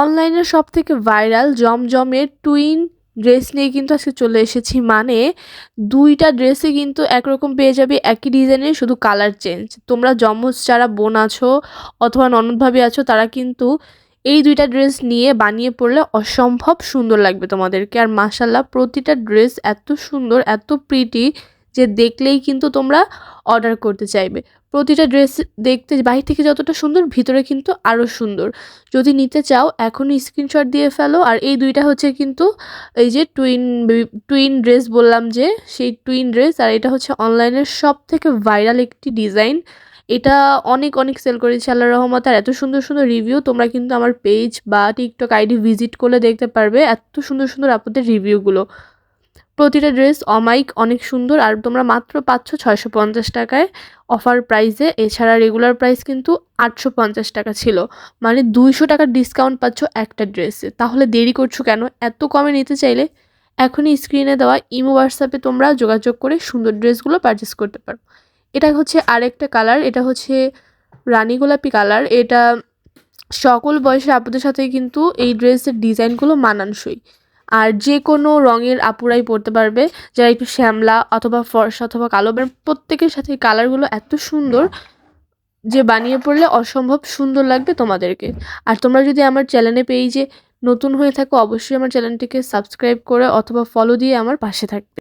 অনলাইনের সবথেকে ভাইরাল জমজমের টুইন ড্রেস নিয়ে কিন্তু আজকে চলে এসেছি। মানে ২টা ড্রেসই কিন্তু একরকম পেয়ে যাবে, একই ডিজাইনের, শুধু কালার চেঞ্জ। তোমরা যমজ যারা বোন আছো অথবা ননদ ভাবি আছো তারা কিন্তু এই ২টা ড্রেস নিয়ে বানিয়ে পড়লে অসম্ভব সুন্দর লাগবে তোমাদেরকে। আর মাশাআল্লাহ প্রতিটা ড্রেস এত সুন্দর, এত প্রিটি যে দেখলেই কিন্তু তোমরা অর্ডার করতে চাইবে। প্রতিটা ড্রেস দেখতে বাহির থেকে যতটা সুন্দর, ভিতরে কিন্তু আরও সুন্দর। যদি নিতে চাও এখনই স্ক্রিনশট দিয়ে ফেলো। আর এই ২টা হচ্ছে কিন্তু এই যে টুইন ড্রেস বললাম যে, সেই টুইন ড্রেস। আর এটা হচ্ছে অনলাইনের সবথেকে ভাইরাল একটি ডিজাইন। এটা অনেক অনেক সেল করেছে আল্লাহর রহমতে। আর এত সুন্দর সুন্দর রিভিউ, তোমরা কিন্তু আমার পেজ বা টিকটক আইডি ভিজিট করলে দেখতে পারবে এত সুন্দর সুন্দর আপনাদের রিভিউগুলো। প্রতিটা ড্রেস অমাইক অনেক সুন্দর। আর তোমরা মাত্র পাচ্ছ 650 টাকায় অফার প্রাইসে। এছাড়া রেগুলার প্রাইস কিন্তু 850 টাকা ছিল, মানে 200 টাকার ডিসকাউন্ট পাচ্ছ একটা ড্রেসে। তাহলে দেরি করছো কেন? এত কমে নিতে চাইলে এখনই স্ক্রিনে দেওয়া ইমো হোয়াটসঅ্যাপে তোমরা যোগাযোগ করে সুন্দর ড্রেসগুলো পারচেস করতে পারো। এটা হচ্ছে আরেকটা কালার, এটা হচ্ছে রানী গোলাপি কালার। এটা সকল বয়সের আপুদের সাথে কিন্তু এই ড্রেসের ডিজাইনগুলো মানানসই। আর যে কোনো রঙের আপুরাই পরতে পারবে, যারা একটু শ্যামলা অথবা ফর্সা অথবা কালো, প্রত্যেকের সাথে এই কালারগুলো এত সুন্দর যে বানিয়ে পড়লে অসম্ভব সুন্দর লাগবে তোমাদেরকে। আর তোমরা যদি আমার চ্যানেলে পেজে নতুন হয়ে থাকো অবশ্যই আমার চ্যানেলটিকে সাবস্ক্রাইব করে অথবা ফলো দিয়ে আমার পাশে থাকবে।